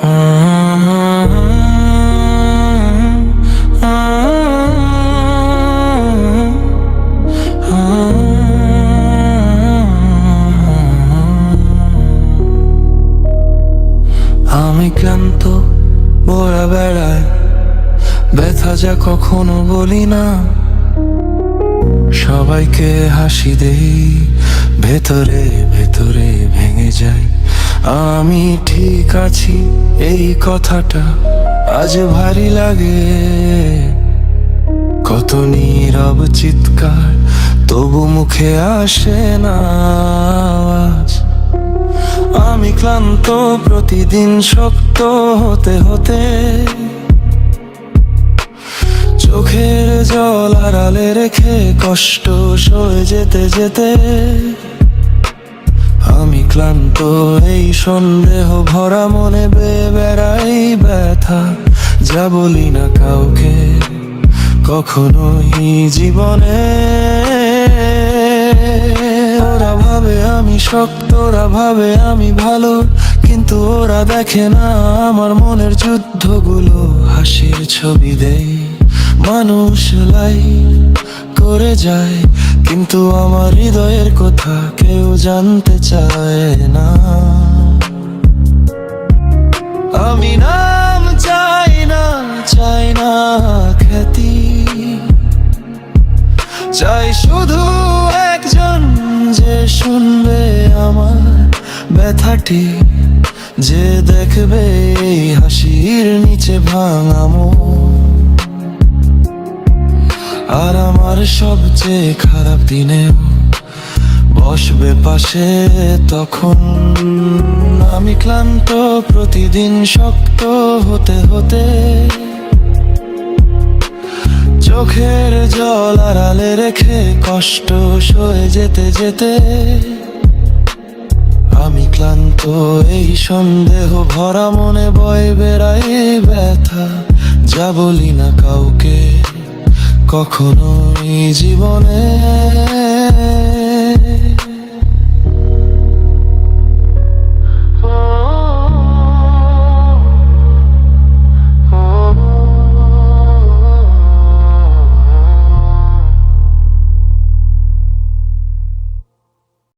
আমি ক্লান্ত বড়া বেড়ায়, ব্যথা যা কখনো বলি না, সবাইকে হাসি দেই, ভেতরে ভেতরে ভেঙে যাই। আমি ঠিক আছি এই কথাটা আজ ভারী লাগে, কত নীরব চিৎকার তবু মুখে আসে না আওয়াজ। আমি ক্লান্ত প্রতিদিন শক্ত হতে হতে, চোখের জল আড়ালে রেখে কষ্ট সয়ে যেতে যেতে। আমি ক্লান্ত এই সন্দেহ ভরা মনে বেড়াই ব্যথা, যা বলি না কাউকে কখনোই জীবনে। ওরা ভাবে আমি শক্ত, ওরা ভাবে আমি ভালো, কিন্তু ওরা দেখে না আমার মনের যুদ্ধগুলো। হাসির ছবি দেই, মানুষ লাইক করে যায়, কিন্তু আমার হৃদয়ের কথা কেউ জানতে চায় না। আমি নাম চাই না, চাই না খ্যাতি, চাই শুধু একজন যে শুনবে আমার ব্যথাটি, যে দেখবে এই হাসির নিচে ভাঙা মন। আর আমার সবচেয়ে খারাপ দিনেও বসবে পাশে তখন। আমি ক্লান্ত প্রতিদিন শক্ত হতে হতে, চোখের জল আড়ালে রেখে কষ্ট সয়ে যেতে যেতে। আমি ক্লান্ত এই সন্দেহ ভরা মনে বয়ে বেড়াই ব্যথা, যা বলি না কাউকে কখনোই জীবনে।